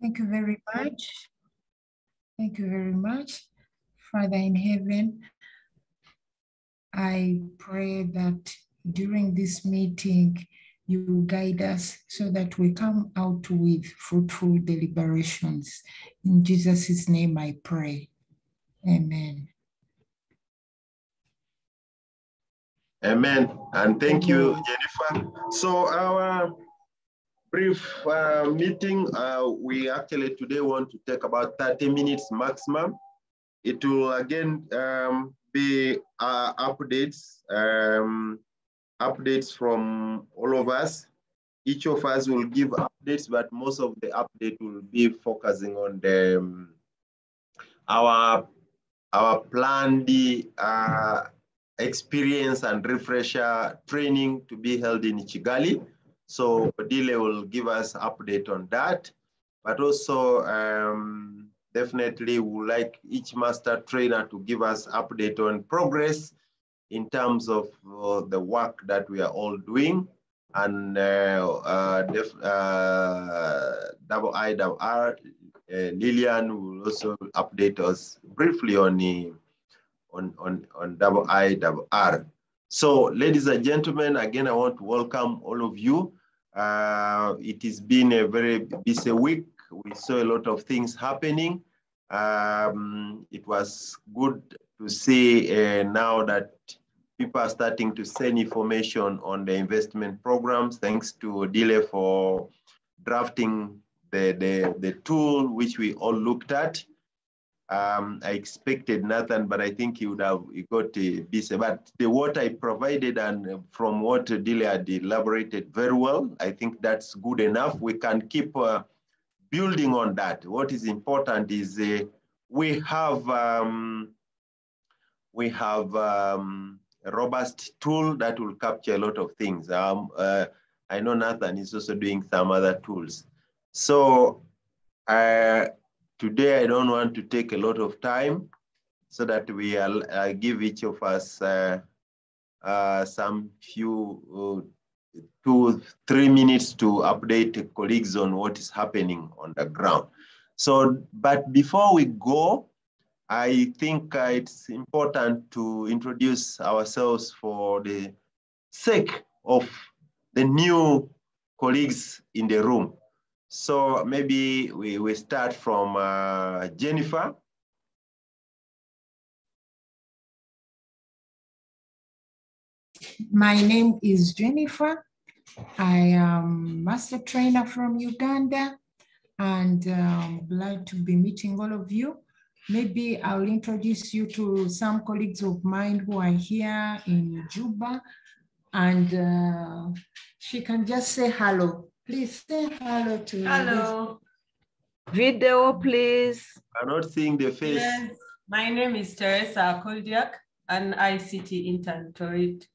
Thank you very much. Thank you very much. Father in heaven, I pray that during this meeting, you guide us so that we come out with fruitful deliberations. In Jesus' name I pray. Amen. Amen. And thank you, Jennifer. So our brief meeting, we actually today want to take about 30 minutes maximum. It will again be updates, updates from all of us. Each of us will give updates, but most of the update will be focusing on the our planned experience and refresher training to be held in Kigali. So Dile will give us update on that, but also definitely would like each master trainer to give us update on progress in terms of the work that we are all doing. And IRR, Lillian will also update us briefly on IRR. So, ladies and gentlemen, again, I want to welcome all of you. It has been a very busy week. We saw a lot of things happening. It was good to see now that people are starting to send information on the investment programs. Thanks to Odile for drafting the tool, which we all looked at. I expected Nathan, but I think he got busy. But what I provided and from what Odile had elaborated very well, I think that's good enough. We can keep building on that. What is important is we have a robust tool that will capture a lot of things. I know Nathan is also doing some other tools. So today I don't want to take a lot of time so that we give each of us some few 2-3 minutes to update colleagues on what is happening on the ground. So, but before we go, I think it's important to introduce ourselves for the sake of the new colleagues in the room. So maybe we start from Jennifer. My name is Jennifer. I am master trainer from Uganda, and I'm glad to be meeting all of you. Maybe I'll introduce you to some colleagues of mine who are here in Juba, and she can just say hello. Please say hello to Hello. Video, please. I'm not seeing the face. Yes. My name is Teresa Koldiak, an ICT intern to it.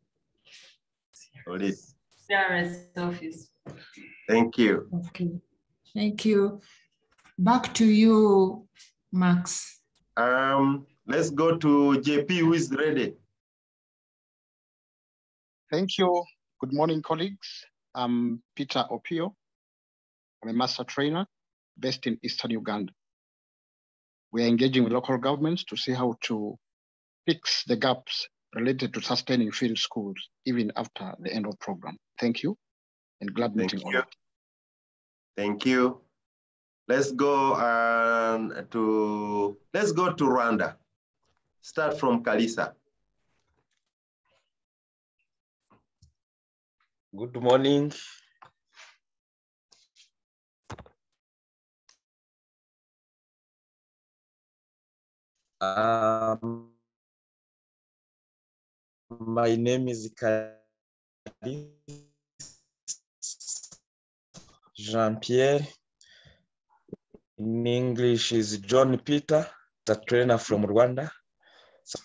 CRS office. Thank you. Okay. Thank you. Back to you, Max. Let's go to JP, who is ready. Thank you. Good morning, colleagues. I'm Peter Opio. I'm a master trainer based in Eastern Uganda. We are engaging with local governments to see how to fix the gaps related to sustaining field schools, even after the end of program. Thank you, and glad meeting all of you. Thank you. Let's go to Rwanda. Start from Kalisa. Good morning. My name is Jean-Pierre. In English is John Peter, the trainer from Rwanda. So,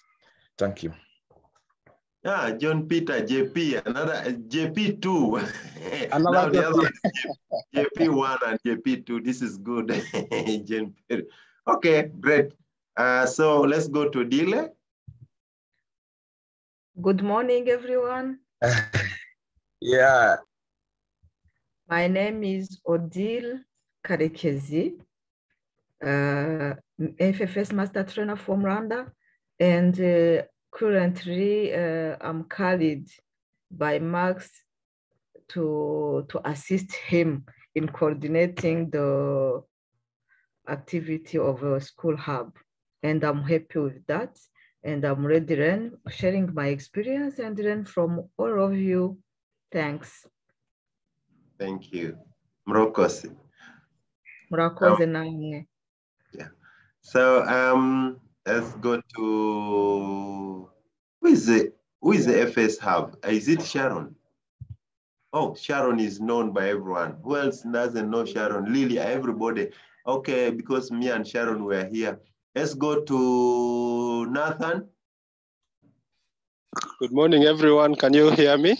thank you. Yeah, John Peter, JP, another JP2. Another now the other JP1 and JP2. This is good. Okay, great. So let's go to Dile. Good morning, everyone. Yeah. My name is Odile Karekezi. FFS Master Trainer from Rwanda, and currently I'm carried by Max to assist him in coordinating the activity of a school hub. And I'm happy with that. And I'm ready to sharing my experience and learn from all of you. Thanks. Thank you. Murakoze. Murakoze namwe. Yeah. So let's go to who is the FS Hub? Is it Sharon? Oh, Sharon is known by everyone. Who else doesn't know Sharon? Lily, everybody. Okay, because me and Sharon were here. Let's go to Nathan. Good morning, everyone. Can you hear me?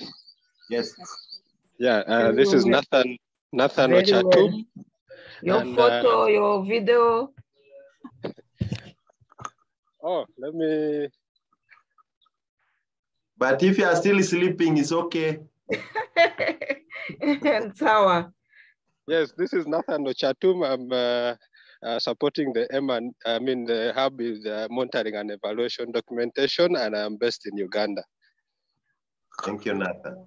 Yes. Yeah, this is Nathan Ochatu. Well. Your photo, your video. Oh, let me. But if you are still sleeping, it's okay. Sawa. Yes, this is Nathan Ochatu. I'm supporting the the hub is monitoring and evaluation documentation, and I'm based in Uganda. Thank you, Nathan.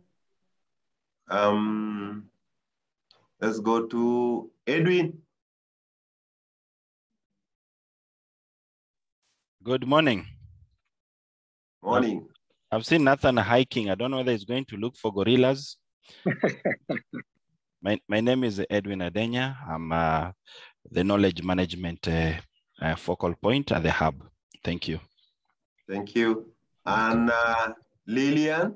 Let's go to Edwin. Good morning. Morning. I've seen Nathan hiking. I don't know whether he's going to look for gorillas. My name is Edwin Adenya. I'm the knowledge management focal point at the hub. Thank you. Thank you. And Lillian.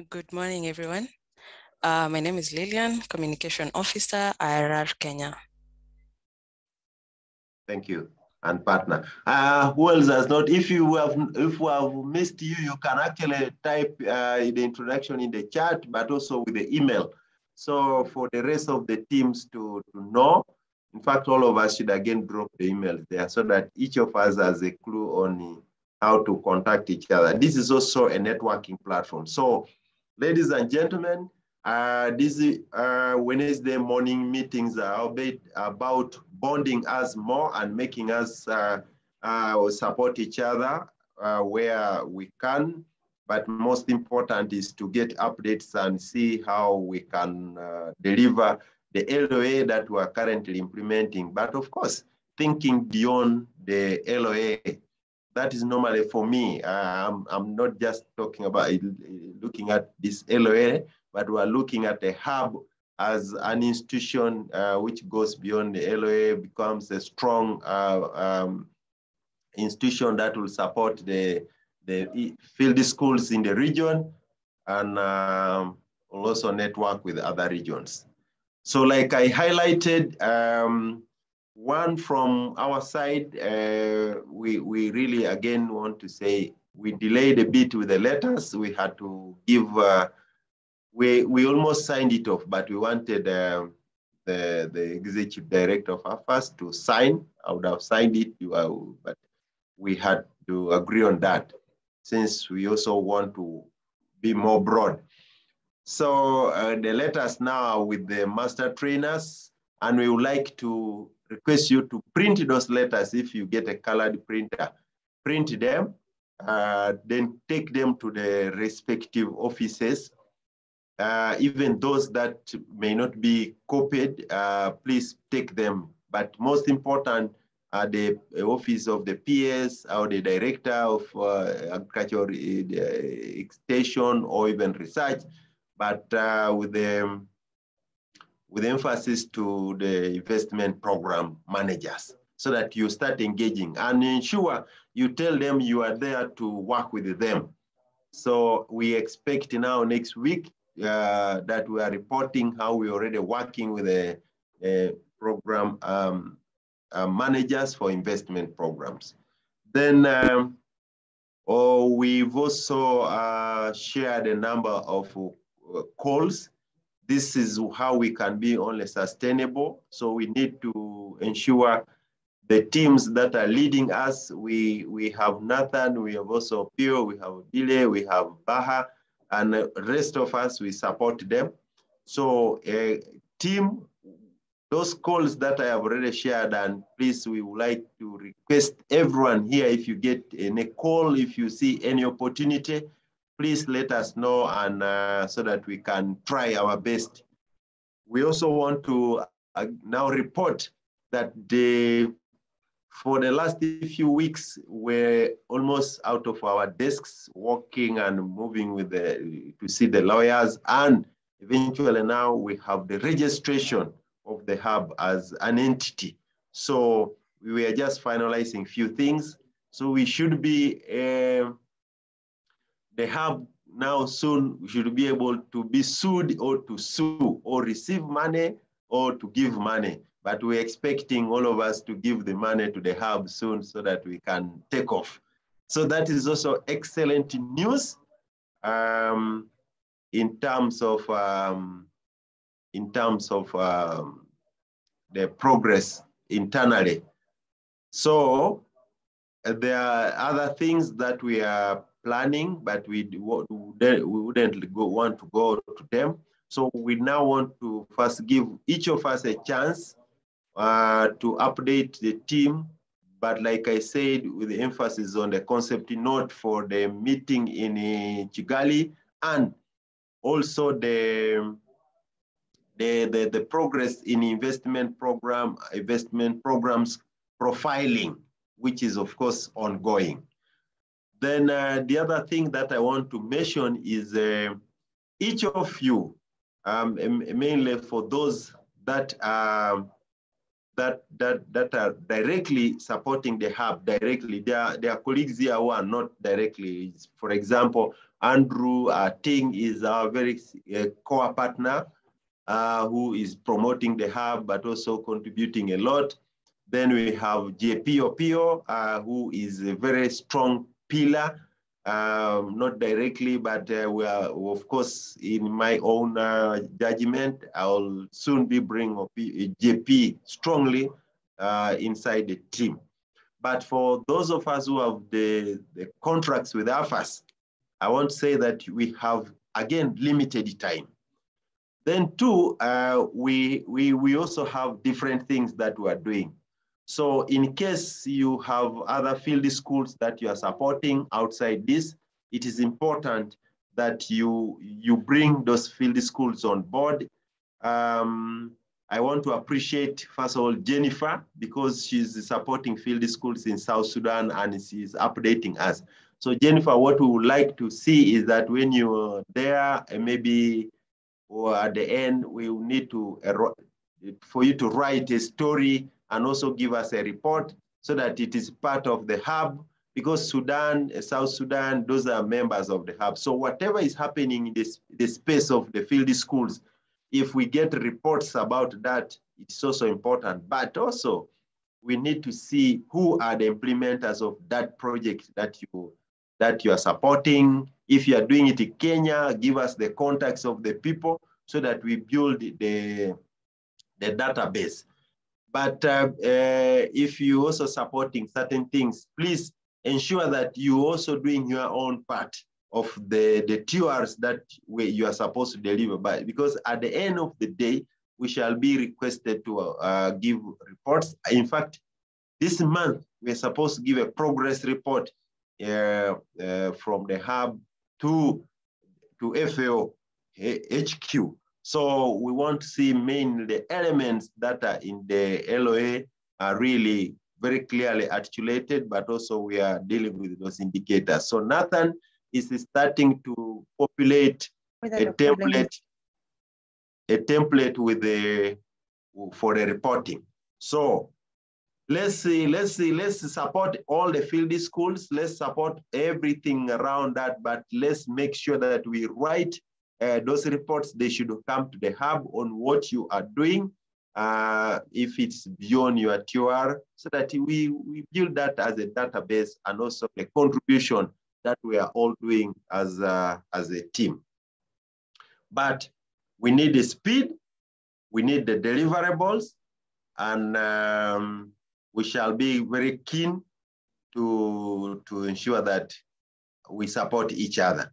Good morning, everyone. My name is Lillian, Communication Officer, IRR Kenya. Thank you. And partner. Who else has not? If we have missed you, you can actually type the introduction in the chat, but also with the email. So for the rest of the teams to know, in fact, all of us should again drop the emails there so that each of us has a clue on how to contact each other. This is also a networking platform. So ladies and gentlemen, these Wednesday morning meetings are about bonding us more and making us support each other where we can. But most important is to get updates and see how we can deliver the LOA that we are currently implementing. But of course, thinking beyond the LOA, that is normally for me. I'm not just talking about looking at this LOA, but we're looking at a hub as an institution which goes beyond the LOA, becomes a strong institution that will support the field schools in the region and will also network with other regions. So like I highlighted, one from our side, we really again want to say we delayed a bit with the letters. We had to give, we almost signed it off, but we wanted the executive director of AFAS to sign. I would have signed it, but we had to agree on that since we also want to be more broad. So the letters now with the master trainers, and we would like to request you to print those letters. If you get a colored printer, print them, then take them to the respective offices. Even those that may not be copied, please take them. But most important, the office of the PS or the director of agricultural extension or even research, but with emphasis to the investment program managers, so that you start engaging and ensure you tell them you are there to work with them. So we expect now next week that we are reporting how we're already working with the program managers for investment programs. Then we've also shared a number of calls. This is how we can be only sustainable. So we need to ensure the teams that are leading us, we have Nathan, we have also Pio, we have Dile, we have Baha, and the rest of us, we support them. So team, those calls that I have already shared, and please, we would like to request everyone here, if you get any call, if you see any opportunity, please let us know, and so that we can try our best. We also want to now report that for the last few weeks, we're almost out of our desks, working and moving with to see the lawyers, and eventually now we have the registration of the hub as an entity. So we are just finalizing a few things. So we should be, the hub now soon should be able to be sued or to sue or receive money or to give money. But we're expecting all of us to give the money to the hub soon so that we can take off. So that is also excellent news in terms of the progress internally. So there are other things that we are planning, but we wouldn't want to go to them. So we now want to first give each of us a chance to update the team. But like I said, with the emphasis on the concept note for the meeting in Kigali, and also the progress in investment programs profiling, which is of course ongoing. Then the other thing that I want to mention is each of you, mainly for those that are directly supporting the hub directly. There are colleagues here who are not directly. For example, Andrew Ting is our very core partner who is promoting the hub, but also contributing a lot. Then we have JP Opio, who is a very strong pillar, not directly, but we are, of course, in my own judgment, I'll soon be bringing JP strongly inside the team. But for those of us who have the contracts with AFAS, I want to say that we have, again, limited time. Then two, we also have different things that we are doing. So in case you have other field schools that you are supporting outside this, it is important that you bring those field schools on board. I want to appreciate, first of all, Jennifer, because she's supporting field schools in South Sudan and she's updating us. So Jennifer, what we would like to see is that when you're there, maybe or at the end, we will need to, for you to write a story and also give us a report so that it is part of the hub, because Sudan, South Sudan, those are members of the hub. So whatever is happening in the space of the field schools, if we get reports about that, it's also important. But also, we need to see who are the implementers of that project that you are supporting. If you are doing it in Kenya, give us the contacts of the people so that we build the database. But if you also supporting certain things, please ensure that you also doing your own part of the tours that you are supposed to deliver by, because at the end of the day, we shall be requested to give reports. In fact, this month, we're supposed to give a progress report from the hub to FAO HQ. So we want to see mainly the elements that are in the LOA are really very clearly articulated, but also we are dealing with those indicators. So Nathan is starting to populate a template with for the reporting. So let's support all the field schools. Let's support everything around that, but let's make sure that we write those reports. They should come to the hub on what you are doing, if it's beyond your TOR, so that we build that as a database and also a contribution that we are all doing as a team. But we need the speed, we need the deliverables, and we shall be very keen to ensure that we support each other.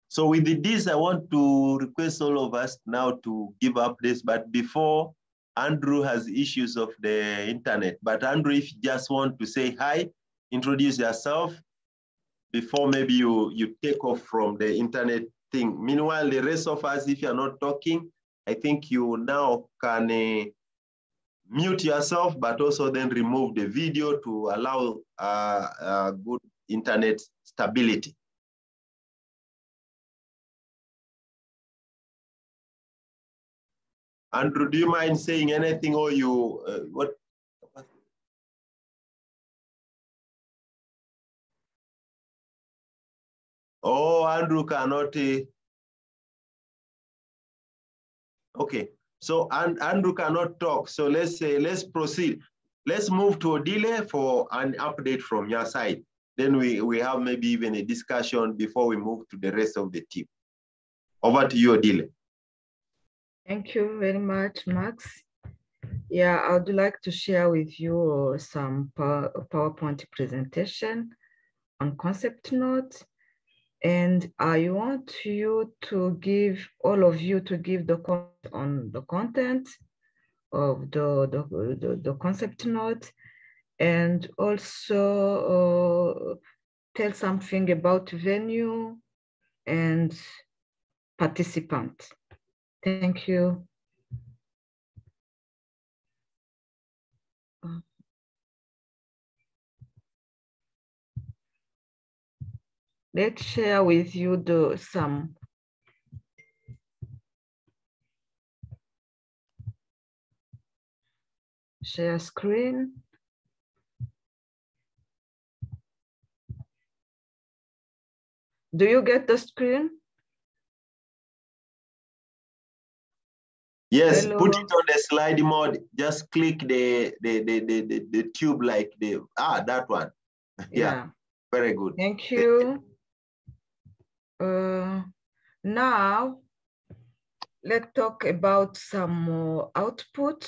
So with this, I want to request all of us now to give updates, but before, Andrew has issues of the internet. But Andrew, if you just want to say hi, introduce yourself before maybe you take off from the internet thing. Meanwhile, the rest of us, if you're not talking, I think you now can mute yourself, but also then remove the video to allow good internet stability. Andrew, do you mind saying anything, or you, what? Oh, Andrew cannot. Okay, so Andrew cannot talk. So let's proceed. Let's move to Odile for an update from your side. Then we have maybe even a discussion before we move to the rest of the team. Over to you, Odile. Thank you very much, Max. Yeah, I would like to share with you some PowerPoint presentation on concept notes. And I want you to give, all of you to give the comment on the content of the concept note, and also tell something about venue and participant. Thank you. Let's share with you some share screen. Do you get the screen? Yes, Hello. put it on the slide mode. Just click the tube like that one. Yeah, very good. Thank you. Now, let's talk about some more output.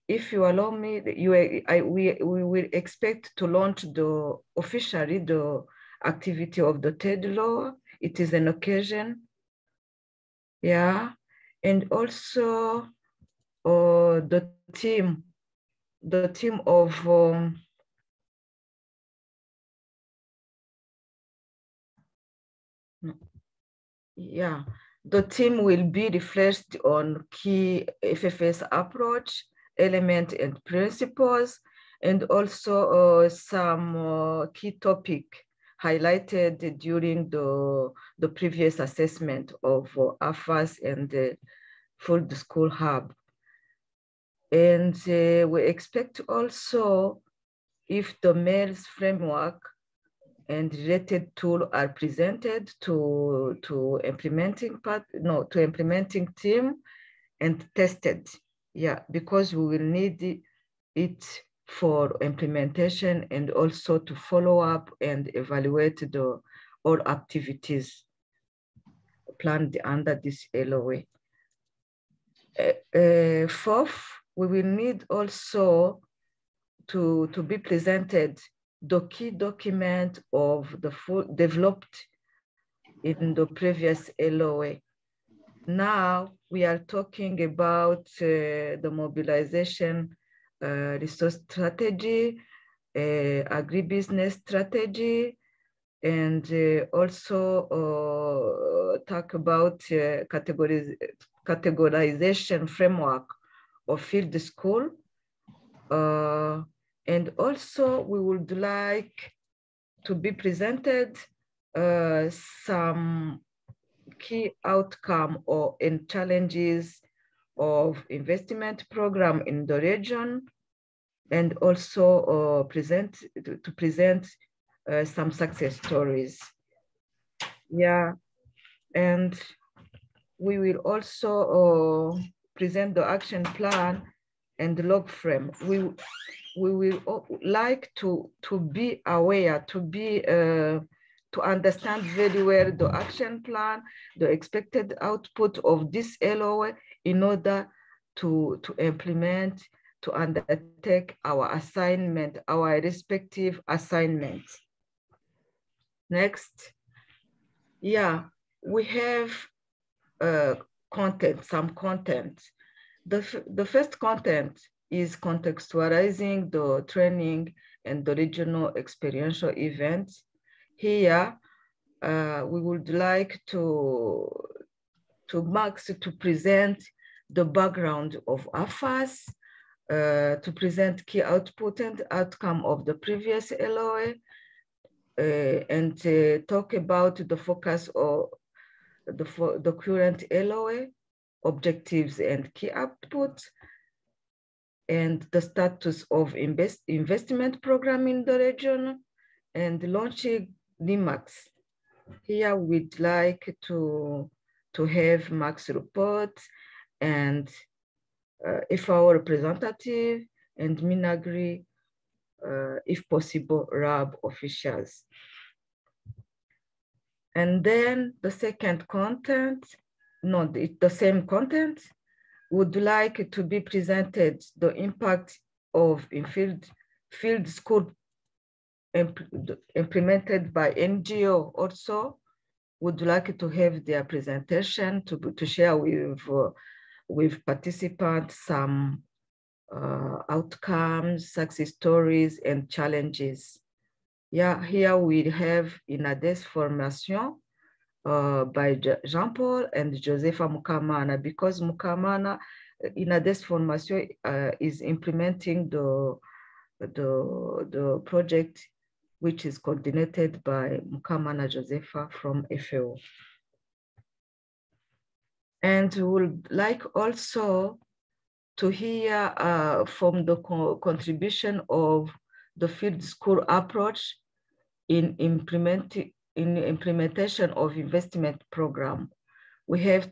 If you allow me, we will expect to launch officially the activity of the TED law. It is an occasion. Yeah, and also the team of the team will be refreshed on key FFS approach, element and principles, and also some key topic highlighted during the previous assessment of AFAS and the Full School Hub. And we expect also, if the MERS framework and related tool are presented to implementing team and tested. Yeah, because we will need it for implementation and also to follow up and evaluate all activities planned under this LOA. Fourth, we will need also to be presented the key document of the full developed in the previous LOA. Now we are talking about the mobilization resource strategy, agribusiness strategy, and also talk about categorization framework of field school. And also we would like to be presented some key outcome and challenges of investment program in the region, and also present some success stories. Yeah, and we will also present the action plan and the log frame. We will like to be aware, to understand very well the action plan, the expected output of this LOA in order to implement, to undertake our assignment, our respective assignments. Next. Yeah, we have some content. The first content is contextualizing the training and the regional experiential events. Here, we would like to Max to present the background of AFAS, to present key output and outcome of the previous LOA, and talk about the focus of the current LOA, objectives and key outputs, and the status of investment program in the region, and launching NIMAX. Here we'd like to have Max report and FAO representative and Minagri, if possible, RAB officials. And then the second content, not the same content, would like to be presented the impact of field school implemented by NGO also. Would like to have their presentation to share with participants some outcomes, success stories, and challenges. Yeah, here we have INADES formation by Jean-Paul and Josefa Mukamana, because Mukamana, INADES formation is implementing the project, which is coordinated by Mukamana Josefa from FAO. And we would like also to hear from the contribution of the field school approach in implementation of investment program. We have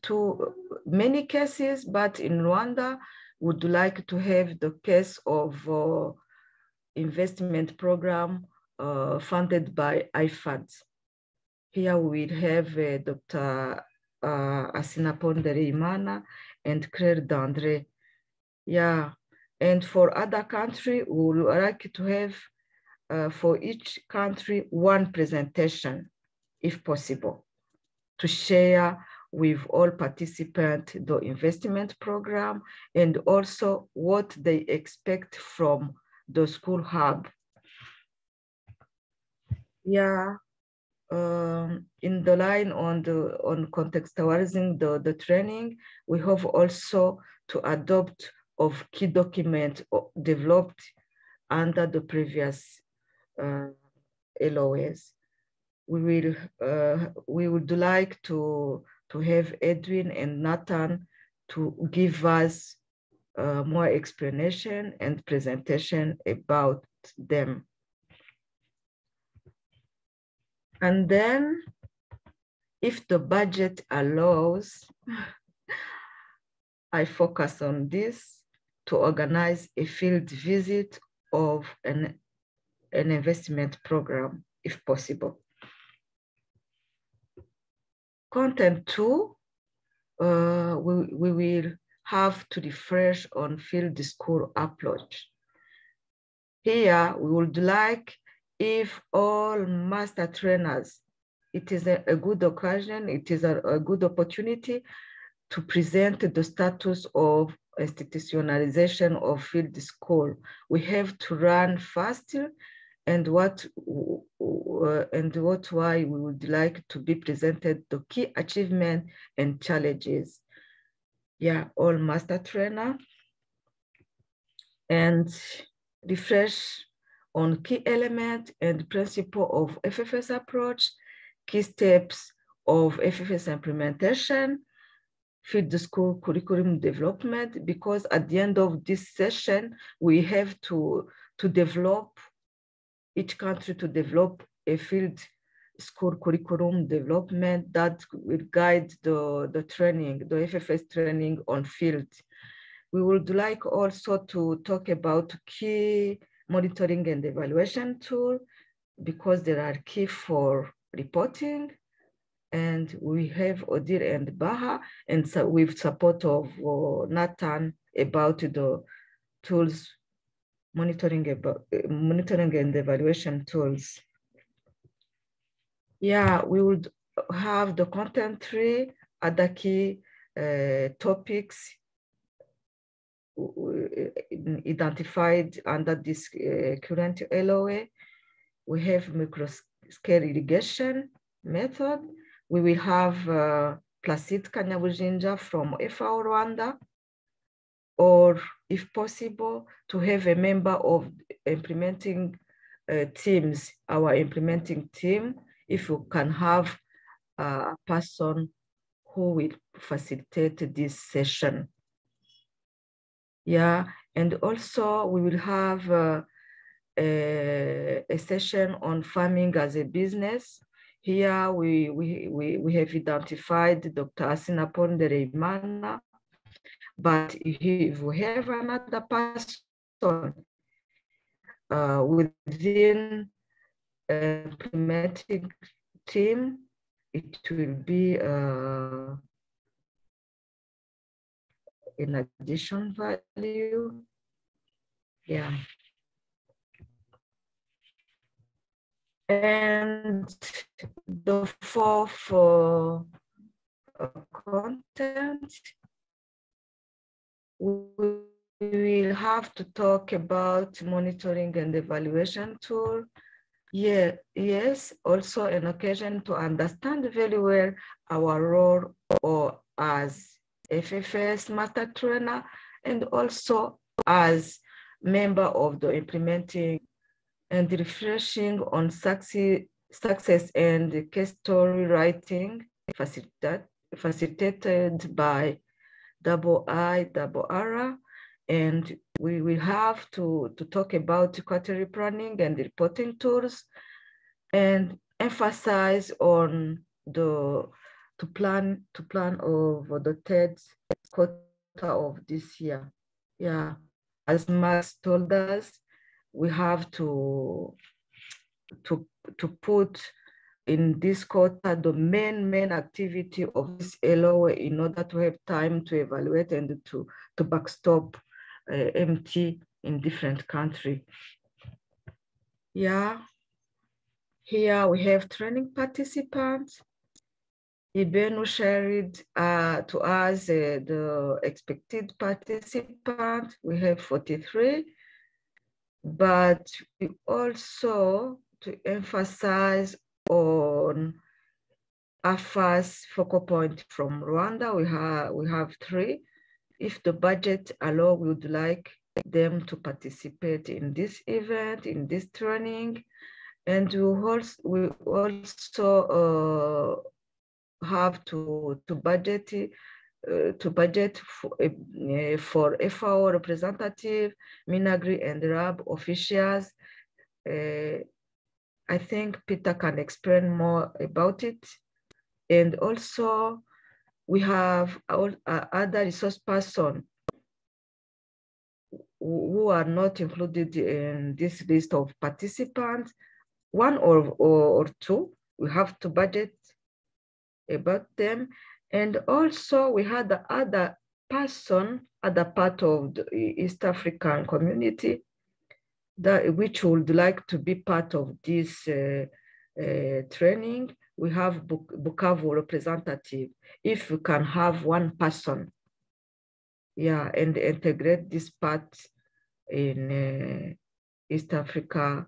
many cases, but in Rwanda, would like to have the case of investment program funded by IFAD. Here we have Dr. Asina Pondere Imana and Claire Dandre. Yeah, and for other country, we would like to have for each country one presentation, if possible, to share with all participants the investment program and also what they expect from the school hub. Yeah, in the line on contextualizing the training, we have also to adopt of key document developed under the previous LOAs. We would like to have Edwin and Nathan to give us more explanation and presentation about them. And then, if the budget allows, I focus on this to organize a field visit of an investment program, if possible. Content 2, we will have to refresh on field school approach. Here, we would like if all master trainers, it is a good occasion, it is a good opportunity to present the status of institutionalization of field school. We have to run faster, and why we would like to be presented the key achievement and challenges. Yeah, all master trainer, and refresh on key element and principle of FFS approach, key steps of FFS implementation, field school curriculum development, because at the end of this session, we have to develop, each country to develop a field school curriculum development that will guide the training, the FFS training on field. We would like also to talk about key monitoring and evaluation tool, because they are key for reporting. And we have Odile and Baha, and so with support of Nathan about the tools, monitoring and evaluation tools. Yeah, we would have the content tree, other key topics identified under this current LOA. We have micro-scale irrigation method. We will have Placide Kanyabujinja from FAO Rwanda, or if possible, to have a member of implementing teams, our implementing team, if you can have a person who will facilitate this session. Yeah, and also we will have a session on farming as a business. Here we have identified Dr. Asina Pondereimana, but if we have another person within implementing team, it will be in addition value. Yeah. And the fourth content, we will have to talk about monitoring and evaluation tool. Yeah, yes, also an occasion to understand very well our role or as FFS master trainer, and also as member of the implementing and refreshing on success and case story writing facilitated by IIRR. And we will have to talk about quarterly planning and reporting tools, and emphasize on the plan of the third quarter of this year. Yeah, as Max told us, we have to put in this quarter the main activity of this LOA in order to have time to evaluate and to backstop MT in different countries. Yeah, here we have training participants. Ibenu shared to us the expected participants. We have 43, but we also, to emphasize on AFA's focal point from Rwanda, we have 3. If the budget allows, we would like them to participate in this event, in this training. And we also have to budget for FAO representative, Minagri and RAB officials. I think Peter can explain more about it. And also we have other resource persons who are not included in this list of participants. 1 or 2, we have to budget about them. And also we had the other person, other part of the East African community, which would like to be part of this training. We have Bukavu representative. If we can have 1 person, yeah, and integrate this part in East Africa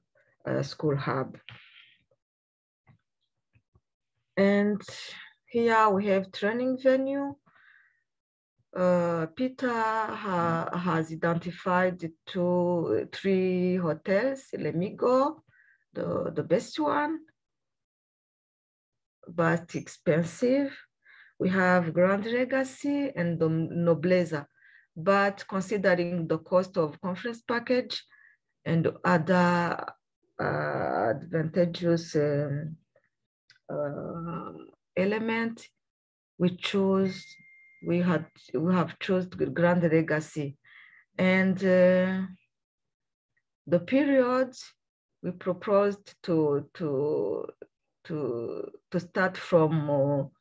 School Hub. And here we have training venue. Peter has identified 3 hotels. Let me go, the best one, but expensive. We have Grand Legacy and the Nobleza, but considering the cost of conference package and other advantageous element, we have chosen Grand Legacy. And the periods we proposed to start from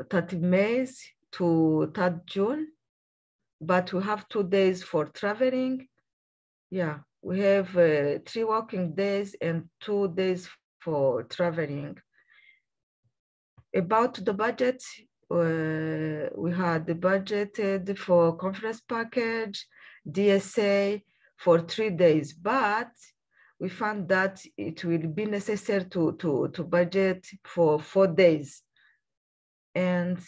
30 May to 3rd June, but we have 2 days for traveling. Yeah, we have 3 working days and 2 days for traveling. About the budget, we had the budgeted for conference package, DSA for 3 days, but we found that it will be necessary to budget for 4 days and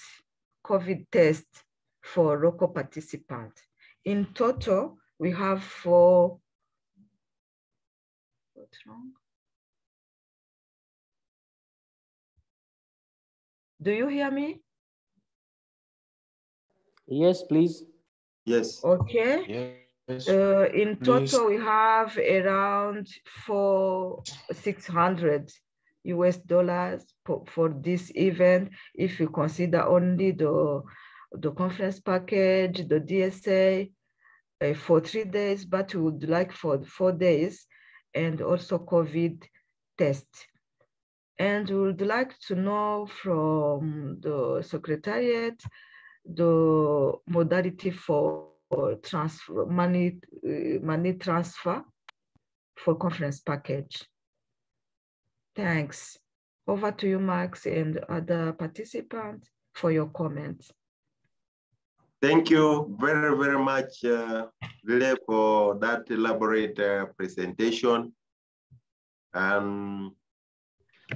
COVID test for local participants. In total, we have what's wrong? Do you hear me? Yes, please. Yes. Okay. Yes, In total, we have around $600 for this event. If you consider only the conference package, the DSA for 3 days, but we would like for 4 days, and also COVID test. And we would like to know from the Secretariat the modality for transfer money transfer for conference package. Thanks. Over to you, Max, and other participants for your comments. Thank you very, very much, Lile, for that elaborate presentation.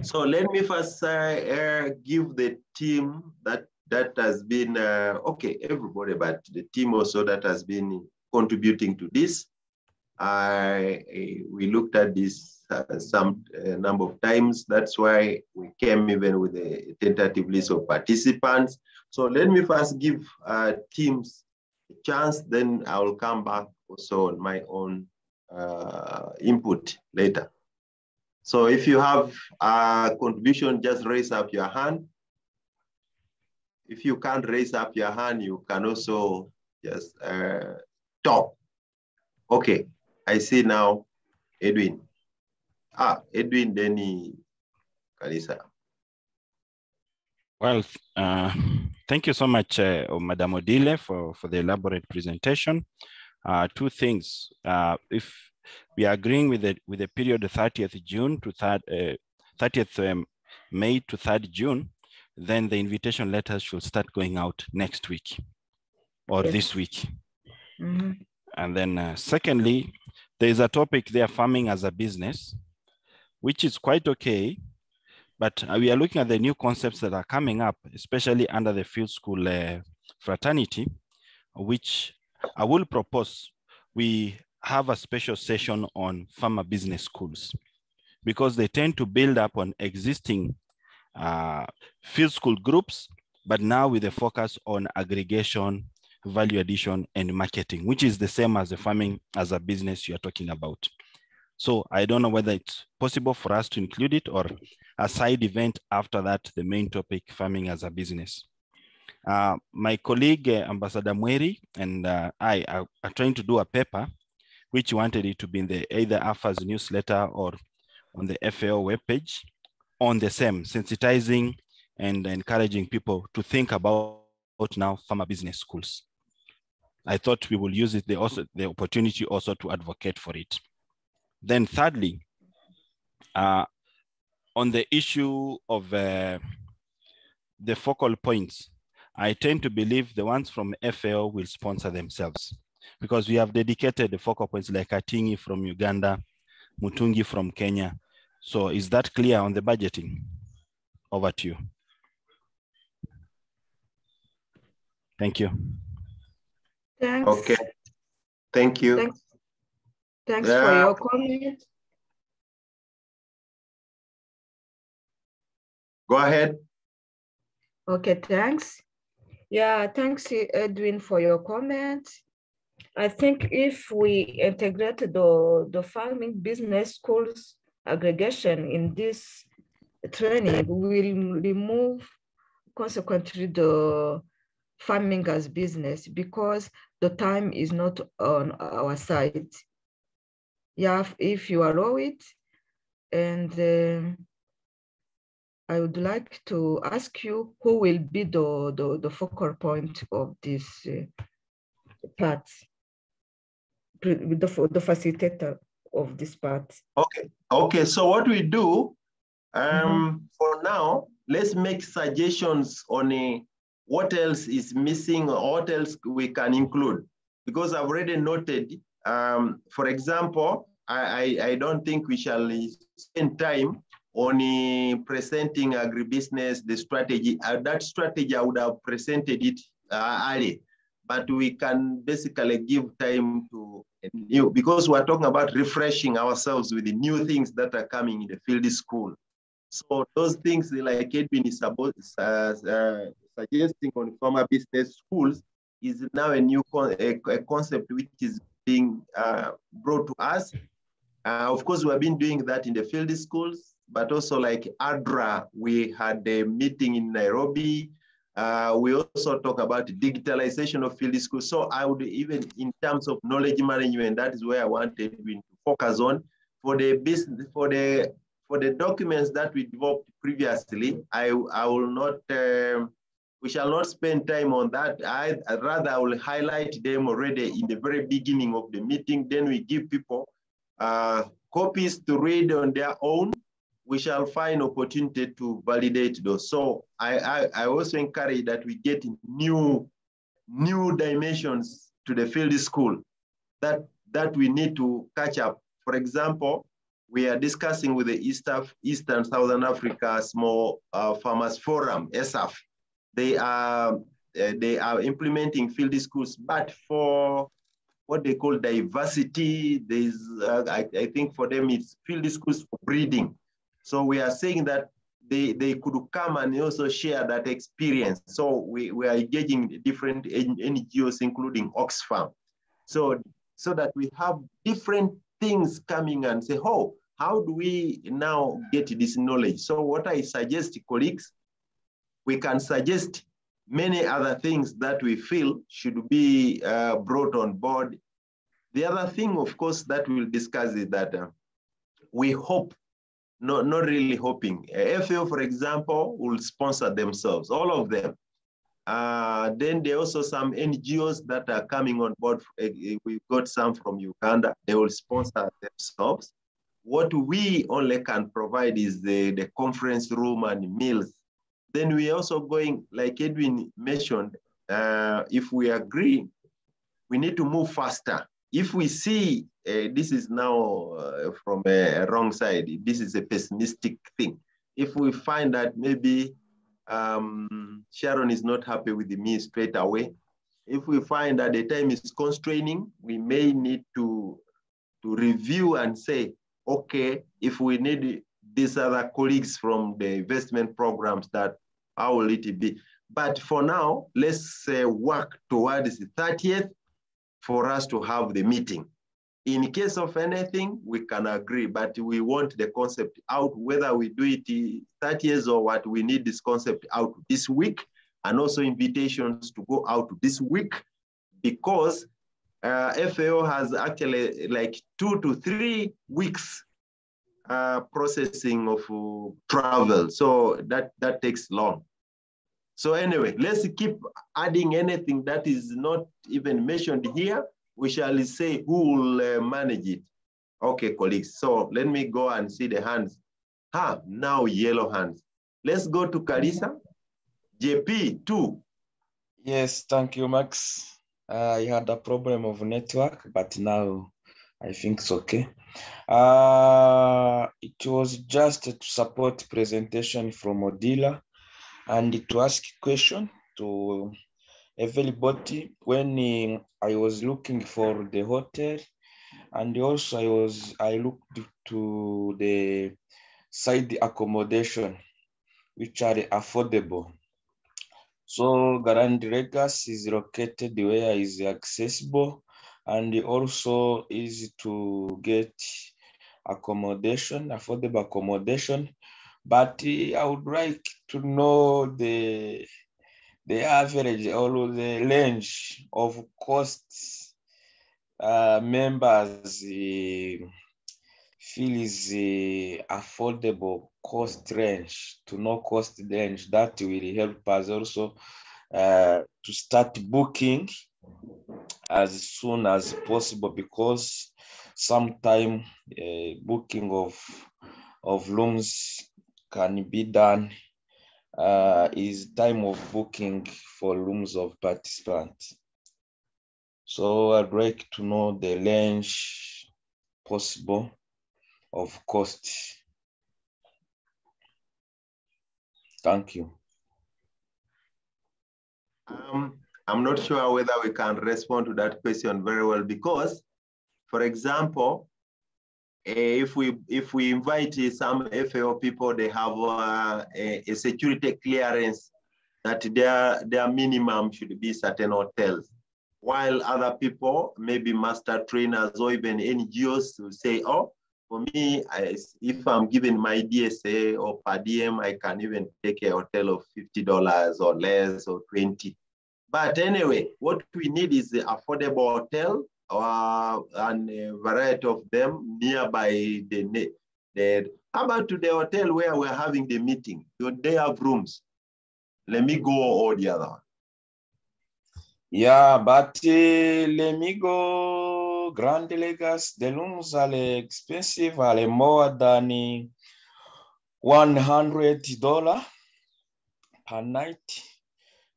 So let me first give the team that has been, okay, everybody, but the team also that has been contributing to this. We looked at this some number of times. That's why we came even with a tentative list of participants. So let me first give teams a chance, then I will come back also on my own input later. So if you have a contribution, just raise up your hand. If you can't raise up your hand, you can also just talk. Okay, I see now Edwin. Edwin Denny Kalisa. Well, thank you so much, Madam Odile, for the elaborate presentation. 2 things. If we are agreeing with the period 30th June to 30th May to 3rd June, then the invitation letters should start going out next week or this week. Mm-hmm. And then secondly, there is a topic there, farming as a business, which is quite okay, but we are looking at the new concepts that are coming up, especially under the field school fraternity, which I will propose we have a special session on farmer business schools, because they tend to build up on existing field school groups, but now with a focus on aggregation, value addition, and marketing, which is the same as the farming as a business you're talking about. So I don't know whether it's possible for us to include it or a side event after that, the main topic, farming as a business. My colleague, Ambassador Mweri, and I are trying to do a paper, which wanted it to be in the either AFA's newsletter or on the FAO webpage, on the same, sensitizing and encouraging people to think about now farmer business schools. I thought we will use it, the opportunity also to advocate for it. Then thirdly, on the issue of the focal points, I tend to believe the ones from FAO will sponsor themselves, because we have dedicated the focal points like Atingi from Uganda, Mutungi from Kenya. So is that clear on the budgeting? Over to you. Thank you. Thanks. Okay, thank you. Thanks for your comment. Go ahead. Okay, thanks. Yeah, thanks, Edwin, for your comment. I think if we integrate the farming business schools aggregation in this training, we will remove consequently the farming as business, because the time is not on our side. Yeah, if you allow it, and I would like to ask you who will be the focal point of this part, the facilitator of this part. Okay, so what we do, for now, let's make suggestions on what else is missing or what else we can include. Because I've already noted, for example, I don't think we shall spend time on presenting agribusiness, the strategy. That strategy, I would have presented it early, but we can basically give time to new, because we're talking about refreshing ourselves with the new things that are coming in the field school. So those things like Edwin is suggesting on farmer business schools is now a new concept which is being brought to us. Of course, we have been doing that in the field schools, but also like ADRA, we had a meeting in Nairobi. We also talk about digitalization of field schools. So I would, even in terms of knowledge management, that is where I wanted to focus on. For the business, for the documents that we developed previously, I will not, we shall not spend time on that. I'd rather I will highlight them already in the very beginning of the meeting. Then we give people copies to read on their own. We shall find opportunity to validate those. So I also encourage that we get new dimensions to the field school that we need to catch up. For example, we are discussing with the Eastern Southern Africa Small Farmers Forum, ESAF. They are implementing field schools, but for what they call diversity, there's, I think for them it's field schools for breeding. So we are saying that they could come and also share that experience. So we are engaging different NGOs, including Oxfam. So that we have different things coming and say, oh, how do we now get this knowledge? So what I suggest, colleagues, we can suggest many other things that we feel should be brought on board. The other thing, of course, that we'll discuss is that we hope, not really hoping, FAO, for example, will sponsor themselves, all of them. Then there are also some NGOs that are coming on board. We've got some from Uganda. They will sponsor themselves. What we only can provide is the conference room and meals. Then we are also going, like Edwin mentioned, if we agree, we need to move faster. If we see this is now from a wrong side, this is a pessimistic thing. If we find that maybe Sharon is not happy with me straight away, if we find that the time is constraining, we may need to review and say, okay, if we need these other colleagues from the investment programs, that how will it be? But for now, let's work towards the 30th for us to have the meeting. In case of anything, we can agree, but we want the concept out, whether we do it 30 years or what, we need this concept out this week, and also invitations to go out this week, because FAO has actually like 2 to 3 weeks processing of travel. So that takes long. So anyway, let's keep adding anything that is not even mentioned here. We shall say who will manage it. Okay, colleagues. So let me go and see the hands. Now yellow hands. Let's go to Carissa. JP, 2. Yes, thank you, Max. I had a problem of network, but now I think it's okay. It was just to support presentation from Odila and to ask question to everybody when I was looking for the hotel, and also I looked to the side accommodation which are affordable. So Grand Legacy is located where is accessible and also easy to get accommodation, affordable accommodation. But I would like to know the average or the range of costs members feel is affordable cost range, to know cost range. That will help us also to start booking as soon as possible, because sometime booking of rooms can be done is time of booking for rooms of participants. So I'd like to know the range possible of cost. Thank you. I'm not sure whether we can respond to that question very well because, for example, if we invite some FAO people, they have a security clearance that their minimum should be certain hotels, while other people, maybe master trainers or even NGOs, will say, oh, for me, if I'm given my DSA or per diem, I can even take a hotel of $50 or less or 20. But anyway, what we need is the affordable hotel and a variety of them nearby how about to the hotel where we're having the meeting? Do they have rooms? Let me go or the other one. Yeah, but let me go Grand Legas. The rooms are expensive, are more than $100 per night.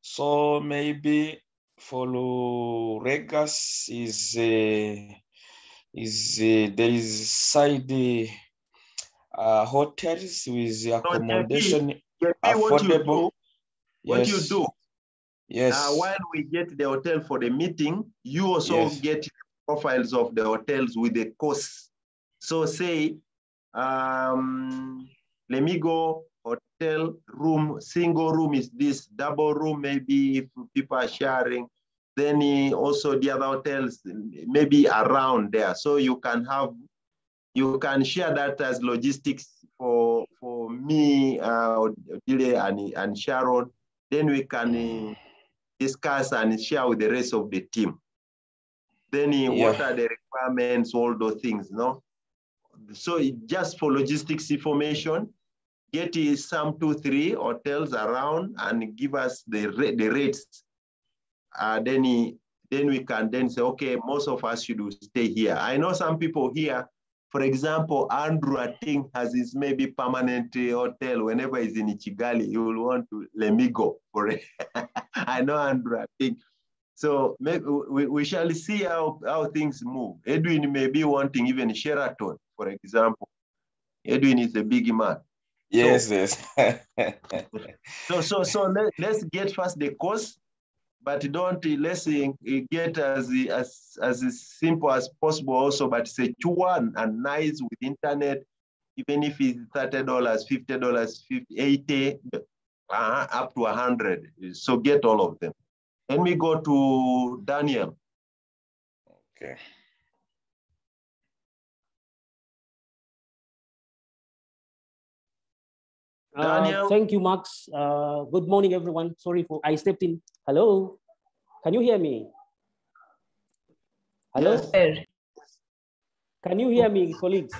So maybe for Regas there is side hotels with accommodation affordable. What you do? Yes. While we get the hotel for the meeting, you also get profiles of the hotels with the costs. So say, let me go hotel room, single room is this, double room, maybe if people are sharing, then also the other hotels, maybe around there. So you can share that as logistics for me, Dile and Sharon. Then we can discuss and share with the rest of the team. Then what are the requirements, all those things, no? So just for logistics information, get some 2-3 hotels around and give us the rates. Then we can then say, okay, most of us should stay here. I know some people here, for example, Andrew, I think, has his maybe permanent hotel. Whenever he's in Kigali, he will want to let me go for it. I know Andrew, I think. So maybe we shall see how things move. Edwin may be wanting even Sheraton, for example. Edwin is a big man. Yes, so, yes. so let's get first the cost, but let's get as simple as possible also, but secure and nice with internet, even if it's $30, $50, $80, up to 100. So get all of them. Let me go to Daniel. Okay. Daniel. Thank you, Max. Good morning, everyone. Sorry I stepped in. Hello, can you hear me? Hello? Yes. Can you hear me, colleagues?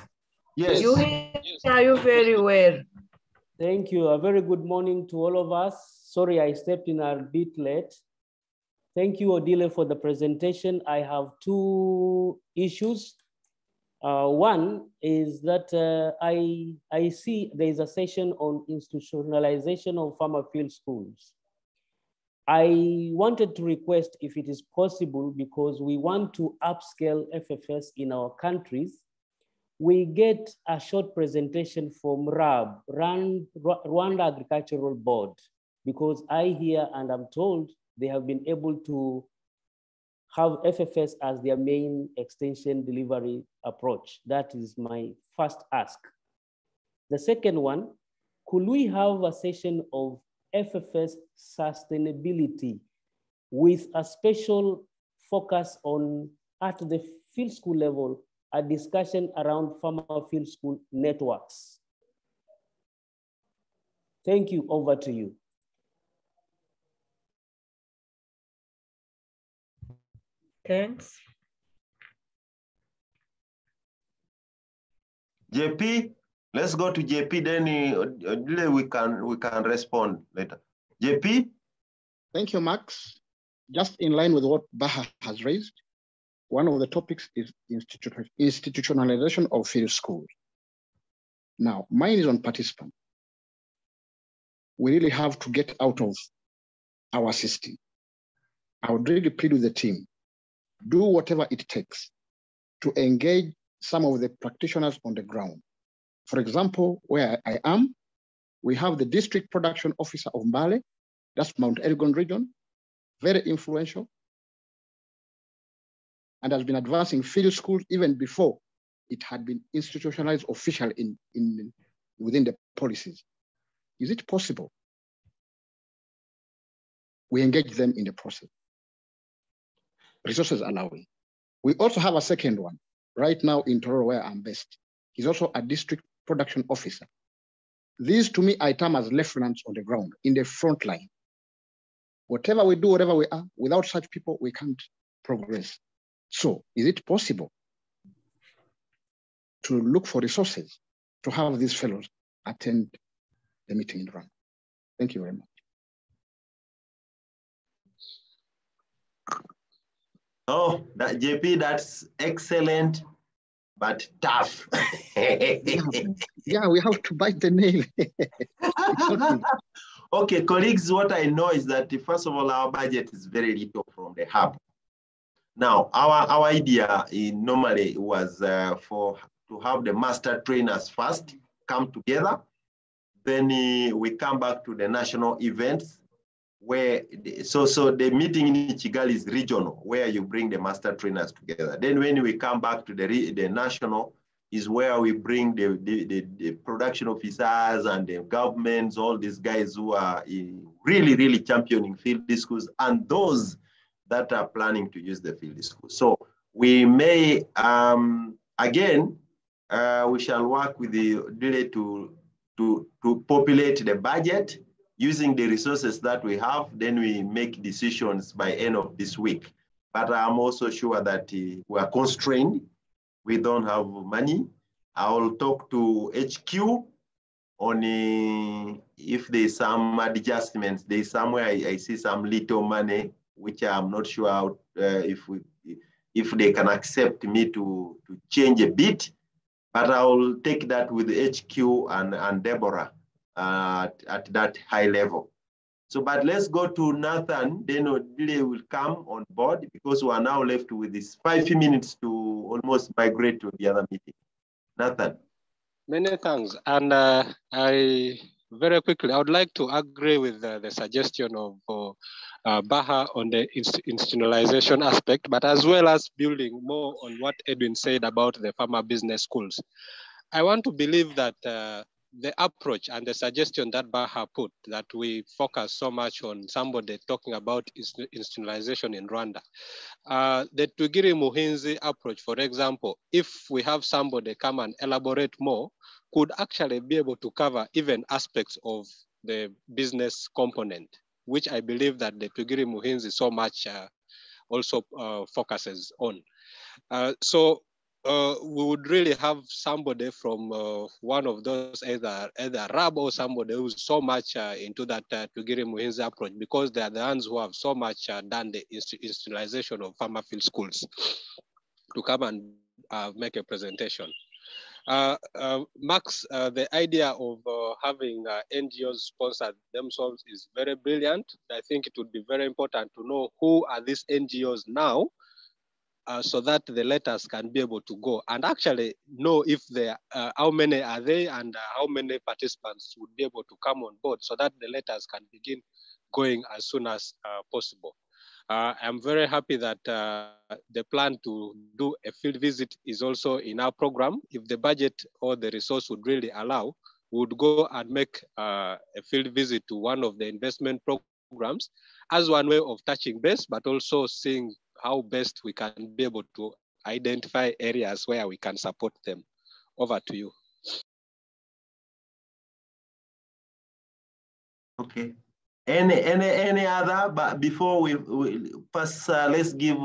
Yes. You hear you very well. Thank you. A very good morning to all of us. Sorry, I stepped in a bit late. Thank you, Odile, for the presentation. I have two issues. One is that I see there is a session on institutionalization of farmer field schools. I wanted to request if it is possible, because we want to upscale FFS in our countries, we get a short presentation from RAB, Rwanda Agricultural Board, because I hear and I'm told they have been able to have FFS as their main extension delivery approach. That is my first ask. The second one, could we have a session of FFS sustainability with a special focus on, at the field school level, a discussion around farmer field school networks? Thank you, over to you. Thanks. JP, let's go to JP, then we can respond later. JP? Thank you, Max. Just in line with what Baha has raised, one of the topics is institutionalization of field schools. Now, mine is on participants. we really have to get out of our system. I would really plead with the team, do whatever it takes to engage some of the practitioners on the ground. For example, where I am, we have the district production officer of Mbale, that's Mount Elgon region, very influential, and has been advancing field schools even before it had been institutionalized officially within the policies. Is it possible we engage them in the process? Resources allowing. We also have a second one right now in Tororo, where I'm based. He's also a district production officer. These, to me, I term as lieutenants on the ground, in the front line. Whatever we do, whatever we are, without such people, we can't progress. So is it possible to look for resources to have these fellows attend the meeting in Rwanda? Thank you very much. Oh, JP, that's excellent, but tough. Yeah, we have to bite the nail. Okay, colleagues, what I know is that first of all, our budget is very little from the hub. Now, our idea normally was to have the master trainers first come together. Then we come back to the national events where, so the meeting in Kigali is regional, where you bring the master trainers together. Then when we come back to the national is where we bring the production officers and the governments, all these guys who are really, really championing field schools and those that are planning to use the field schools. So we may, again, we shall work with the delay to populate the budget using the resources that we have. Then we make decisions by end of this week. But I'm also sure that we are constrained. We don't have money. I will talk to HQ on if there's some adjustments. There's somewhere I see some little money, which I'm not sure if they can accept me to change a bit. But I will take that with HQ and Deborah at that high level. So, but let's go to Nathan, then Odile will come on board because we are now left with this 5 minutes to almost migrate to the other meeting. Nathan. Many thanks. And I very quickly, I would like to agree with the suggestion of Baha on the institutionalization aspect, but as well as building more on what Edwin said about the farmer business schools. I want to believe that the approach and the suggestion that Baha put, that we focus so much on somebody talking about institutionalization in Rwanda. The Tugiri Muhinzi approach, for example, if we have somebody come and elaborate more, could actually be able to cover even aspects of the business component, which I believe that the Tugiri Muhinzi so much also focuses on. So we would really have somebody from one of those, either Arab or somebody who's so much into that Tugiri Muhinzi approach, because they are the ones who have so much done the institutionalization of farmer field schools, to come and make a presentation. Max, the idea of having NGOs sponsor themselves is very brilliant. I think it would be very important to know who are these NGOs now, so that the letters can be able to go and actually know if they how many are they and how many participants would be able to come on board, so that the letters can begin going as soon as possible. I'm very happy that the plan to do a field visit is also in our program. If the budget or the resource would really allow, we would go and make a field visit to one of the investment programs as one way of touching base, but also seeing how best we can be able to identify areas where we can support them. Over to you. Okay. Any other? But before we first, let's give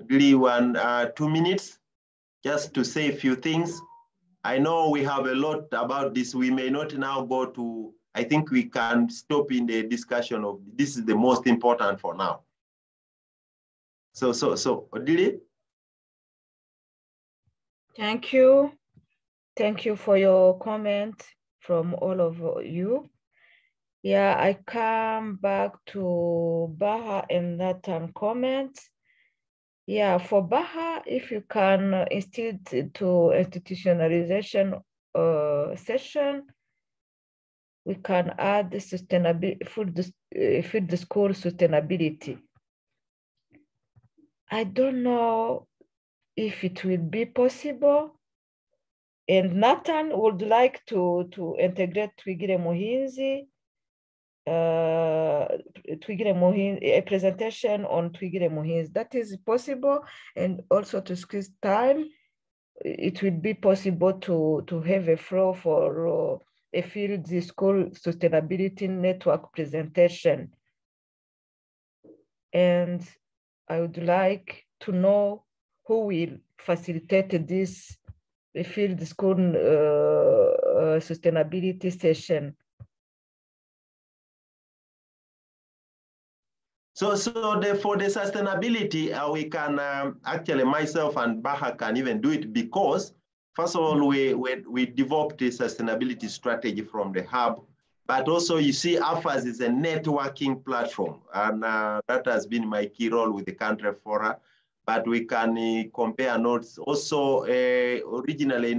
Lee 2 minutes just to say a few things. I know we have a lot about this. We may not now go to, I think we can stop in the discussion of this is the most important for now. So Odile? Thank you. Thank you for your comment from all of you. Yeah, I come back to Baha and Nathan comments. Yeah, for Baha, if you can instead to institutionalization session, we can add the sustainability, feed the school sustainability. I don't know if it will be possible. And Nathan would like to integrate Twigire Muhinzi, a presentation on Twigire Muhinzi. That is possible, and also to squeeze time, it will be possible to have a flow for a field school sustainability network presentation. And I would like to know who will facilitate this field school sustainability session. So for the sustainability, we can actually, myself and Baha can even do it, because first of all, we developed a sustainability strategy from the hub, but also you see AFAS is a networking platform, and that has been my key role with the country fora. But we can compare notes. Also, originally,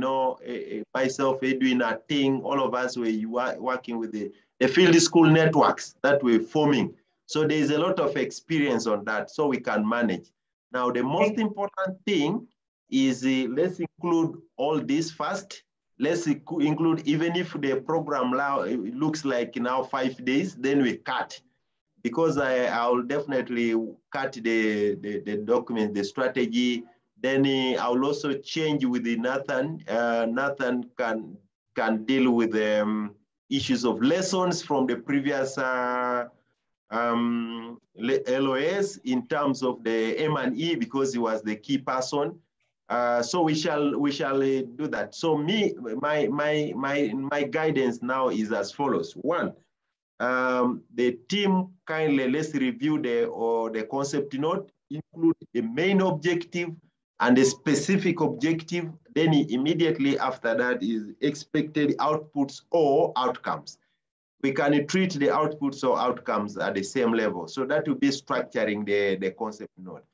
myself, Edwin, Ating, all of us were working with the field school networks that we're forming. So there's a lot of experience on that, so we can manage. Now, the most important thing is let's include all this first. Let's include, even if the program looks like now 5 days, then we cut. Because I'll definitely cut the document, the strategy. Then I'll also change with the Nathan. Nathan can deal with issues of lessons from the previous LOS in terms of the M&E, because he was the key person. So we shall do that. So my guidance now is as follows. One, the team kindly, let's review the concept note, include the main objective and the specific objective. Then immediately after that is expected outputs or outcomes. We can treat the outputs or outcomes at the same level. So that will be structuring the concept note.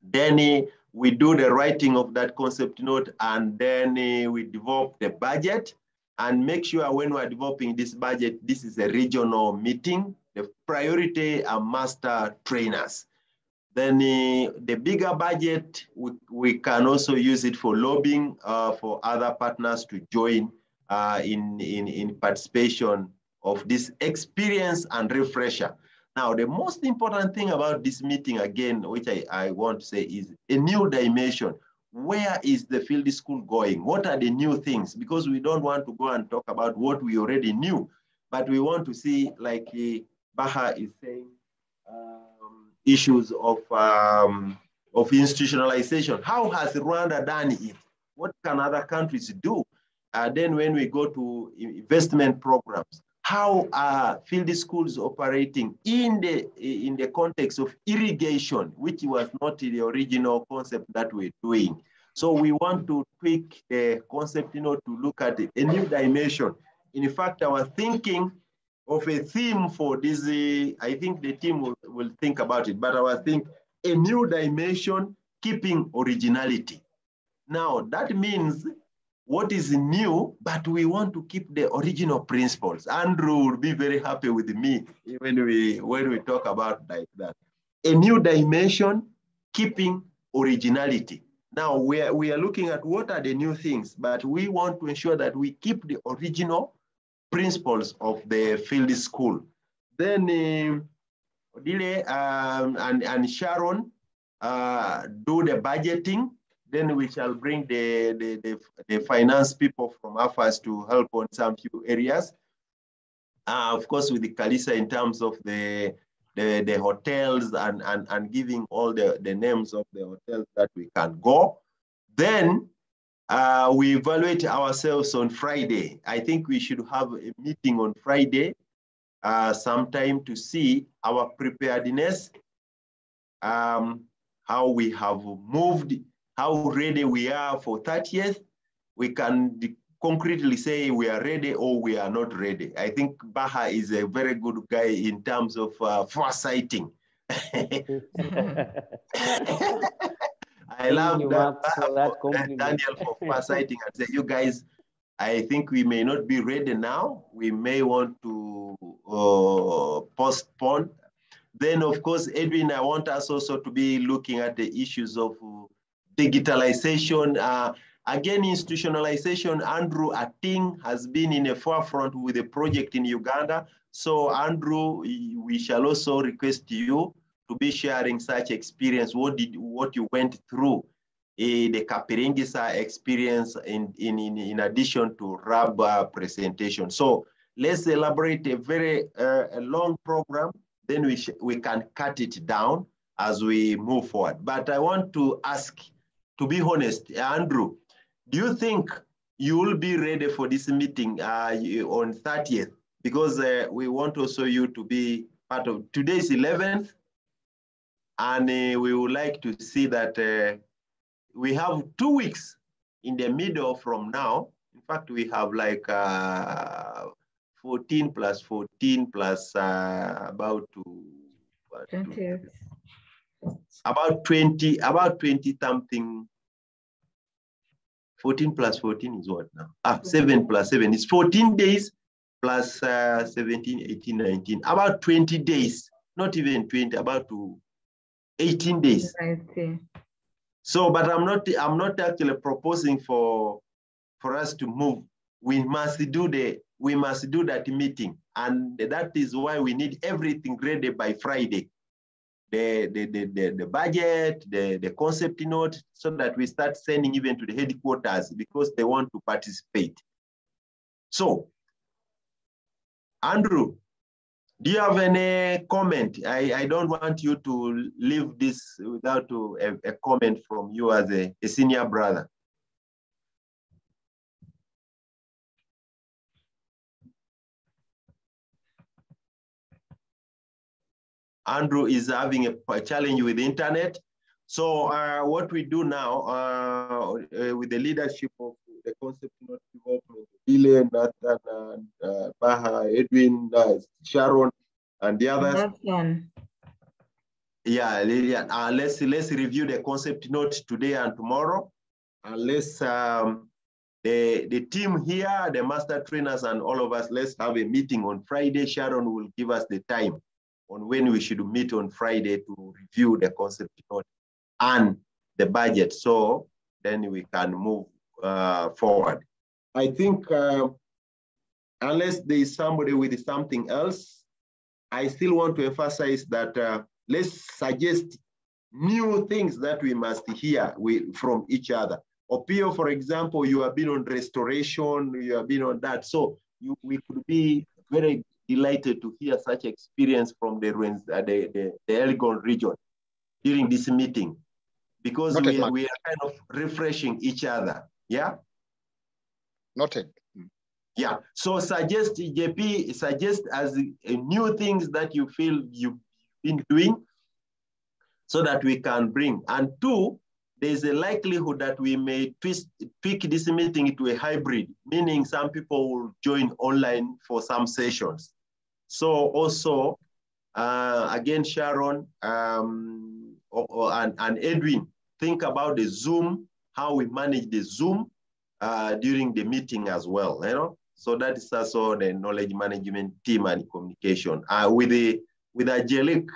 Then we do the writing of that concept note, and then we develop the budget, and make sure when we're developing this budget, this is a regional meeting. The priority are master trainers. Then the bigger budget, we can also use it for lobbying for other partners to join in participation of this experience and refresher. Now, the most important thing about this meeting, again, which I want to say, is a new dimension. Where is the field school going? What are the new things? Because we don't want to go and talk about what we already knew, but we want to see, like Baha is saying, issues of institutionalization. How has Rwanda done it? What can other countries do? Then when we go to investment programs, how are field schools operating in the context of irrigation, which was not the original concept that we're doing. So we want to tweak the concept, to look at a new dimension. In fact, our thinking of a theme for this, I think the team will think about it, but I think a new dimension, keeping originality. Now, that means what is new, but we want to keep the original principles. Andrew will be very happy with me when we talk about like that. A new dimension, keeping originality. Now, we are looking at what are the new things, but we want to ensure that we keep the original principles of the field school. Then Odile and Sharon do the budgeting. Then we shall bring the finance people from AFAS to help on some few areas. Of course, with the Kalisa in terms of the hotels and giving all the names of the hotels that we can go. Then we evaluate ourselves on Friday. I think we should have a meeting on Friday sometime to see our preparedness, how we have moved, how ready we are for 30th. We can concretely say we are ready or we are not ready. I think Baha is a very good guy in terms of foresighting. I love you, that, Max, for that compliment. Daniel, for foresighting and say, you guys, I think we may not be ready now. We may want to postpone. Then, of course, Edwin, I want us also to be looking at the issues of digitalization. Again, institutionalization. Andrew Ating has been in the forefront with a project in Uganda. So, Andrew, we shall also request you to be sharing such experience. What you went through, the Kapiringisa experience in addition to RAB presentation. So, let's elaborate a very a long program. Then we can cut it down as we move forward. But I want to ask, to be honest, Andrew, do you think you will be ready for this meeting on 30th? Because we want also you to be part of, today's 11th, and we would like to see that we have 2 weeks in the middle from now. In fact, we have like 14 plus 14 plus about 20. About 20 something. 14 plus 14 is what now? 7 plus 7 is 14 days plus 17, 18, 19. About 20 days, not even 20, about 18 days. 19. So, but I'm not actually proposing for us to move. We must do that meeting, and that is why we need everything ready by Friday. The budget, the concept note, so that we start sending even to the headquarters because they want to participate. So, Andrew, do you have any comment? I don't want you to leave this without a comment from you as a senior brother. Andrew is having a challenge with the internet. So what we do now with the leadership of the concept note development, Dylan, Nathan, Baha, Edwin, Sharon, and the others. Nathan. Yeah, Lillian. Let's review the concept note today and tomorrow. Let's the team here, the master trainers, and all of us, let's have a meeting on Friday. Sharon will give us the time on when we should meet on Friday to review the concept note and the budget. So then we can move forward. I think unless there is somebody with something else, I still want to emphasize that let's suggest new things that we must hear from each other. Opio, for example, you have been on restoration, you have been on that. So we could be very delighted to hear such experience from the Elgon region during this meeting, because we are kind of refreshing each other. Yeah? Noted. Yeah, so suggest, JP, suggest as new things that you feel you've been doing so that we can bring. And two, there's a likelihood that we may tweak this meeting into a hybrid, meaning some people will join online for some sessions. So also, again, Sharon and Edwin, think about the Zoom, how we manage the Zoom during the meeting as well, you know? So that is also the knowledge management team and communication. With Angelique,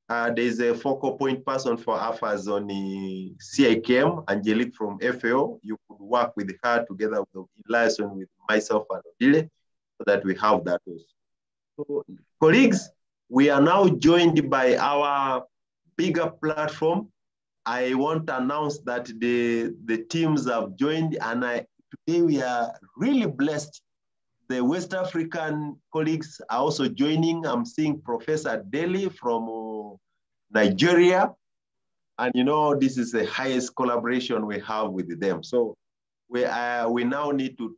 there's a focal point person for AFAS on the CIKM, Angelique from FAO. You could work with her together with liaison with myself and Odile, so that we have that also. So, colleagues, we are now joined by our bigger platform. I want to announce that the teams have joined, and today we are really blessed. The West African colleagues are also joining. I'm seeing Professor Deli from Nigeria. And you know, this is the highest collaboration we have with them. So we now need to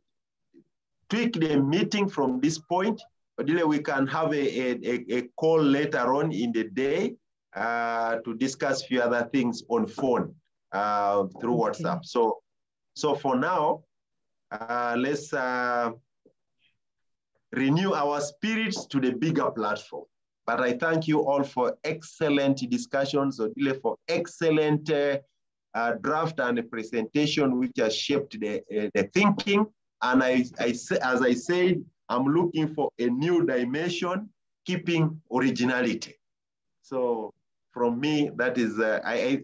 tweak the meeting from this point. Odile, we can have a call later on in the day to discuss a few other things on phone through WhatsApp. So for now, let's renew our spirits to the bigger platform. But I thank you all for excellent discussions, Odile, for excellent draft and a presentation which has shaped the thinking. And as I said, I'm looking for a new dimension, keeping originality. So from me, that is,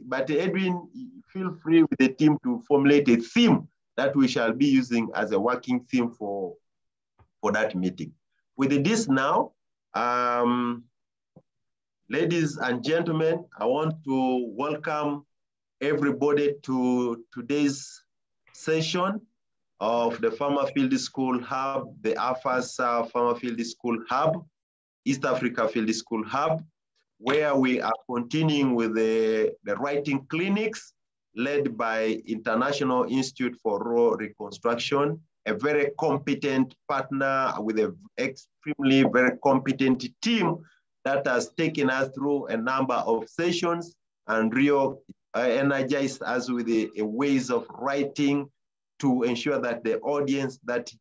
but Edwin, feel free with the team to formulate a theme that we shall be using as a working theme for that meeting. With this now, ladies and gentlemen, I want to welcome everybody to today's session of the Farmer Field School Hub, the AFAS Farmer Field School Hub, East Africa Field School Hub, where we are continuing with the writing clinics led by International Institute for Rural Reconstruction, a very competent partner with an extremely very competent team that has taken us through a number of sessions and energized us with the ways of writing to ensure that the audience that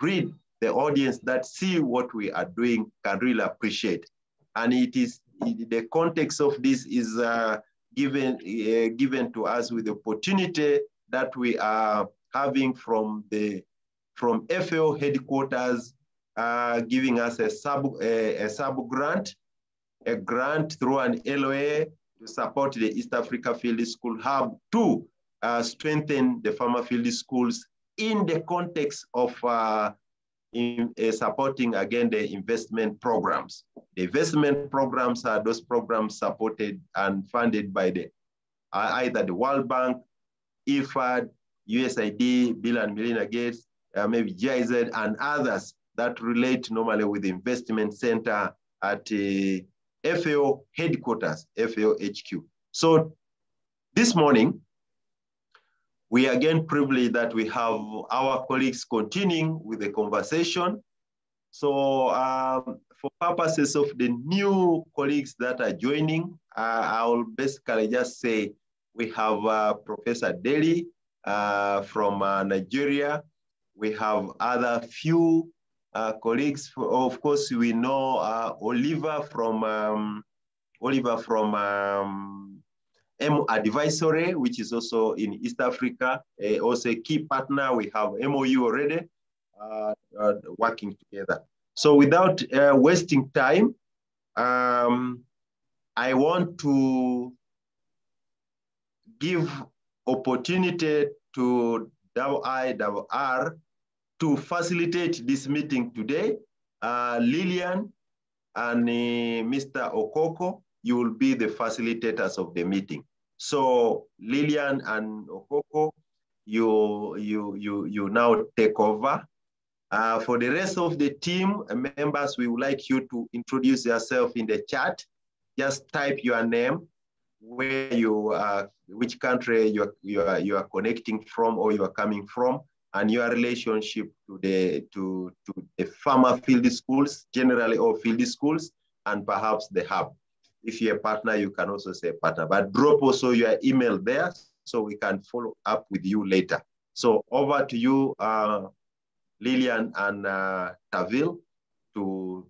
read, the audience that see what we are doing can really appreciate. And it is, the context of this is given to us with the opportunity that we are having from FAO headquarters, giving us a sub grant, a grant through an LOA to support the East Africa Field School Hub to strengthen the farmer field schools in the context of supporting, again, the investment programs. The investment programs are those programs supported and funded by either the World Bank, IFAD, USAID, Bill and Melinda Gates, maybe GIZ, and others that relate normally with the investment center at FAO headquarters, FAO HQ. So this morning, we are again privileged that we have our colleagues continuing with the conversation. So for purposes of the new colleagues that are joining, I will basically just say we have Professor Deli from Nigeria. We have other few colleagues. Of course, we know Oliver from M Advisory, which is also in East Africa, also a key partner. We have MOU already working together. So without wasting time, I want to give opportunity to IRR to facilitate this meeting today. Lillian and Mr. Okoko, you will be the facilitators of the meeting. So Lillian and Okoko, you now take over. For the rest of the team members, we would like you to introduce yourself in the chat. Just type your name, where you are, which country you are connecting from or you are coming from, and your relationship to the farmer field schools, generally, or field schools, and perhaps the hub. If you're a partner, you can also say partner, but drop also your email there so we can follow up with you later. So over to you, Lillian and Tavil, to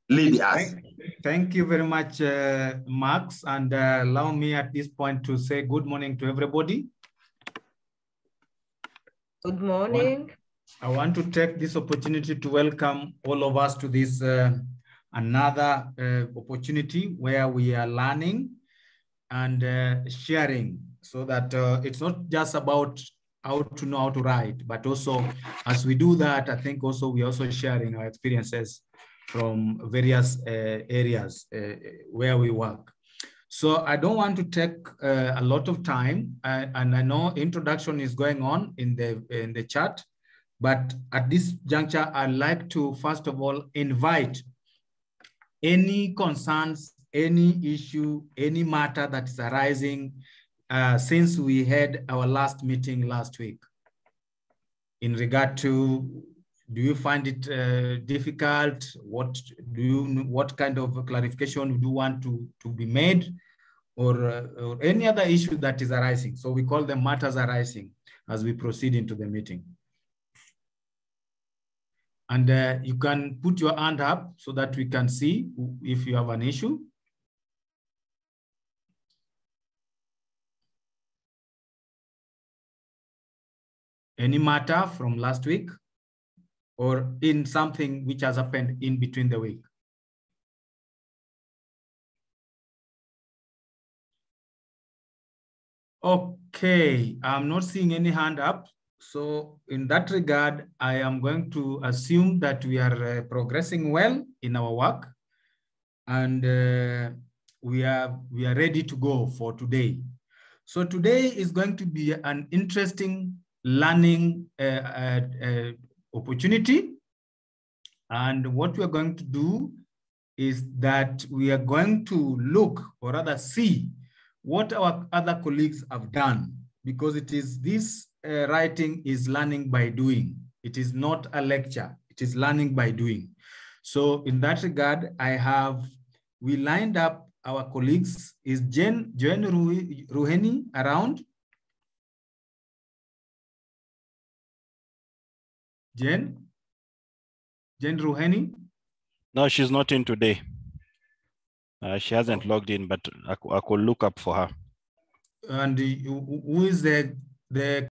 lead us. Thank you very much, Max, and allow me at this point to say good morning to everybody. Good morning. I want to take this opportunity to welcome all of us to this another opportunity where we are learning and sharing, so that it's not just about how to know how to write, but also as we do that, I think also we're also sharing our experiences from various areas where we work. So I don't want to take a lot of time, and I know introduction is going on in the chat, but at this juncture, I'd like to first of all invite any concerns, any issue, any matter that is arising since we had our last meeting last week in regard to, do you find it difficult? What kind of clarification do you want to be made, or any other issue that is arising? So we call them matters arising. as we proceed into the meeting. And you can put your hand up so that we can see if you have an issue. Any matter from last week or in something which has happened in between the week? Okay, I'm not seeing any hand up. So in that regard, I am going to assume that we are progressing well in our work, and we are ready to go for today. So today is going to be an interesting learning opportunity. And what we are going to do is that we are going to look, or rather see, what our other colleagues have done, because it is this writing is learning by doing. It is not a lecture, it is learning by doing. So in that regard, we lined up our colleagues. Is Jen Ruheni around? Jen Ruheni? No, she's not in today. She hasn't logged in, but I could look up for her. And who is the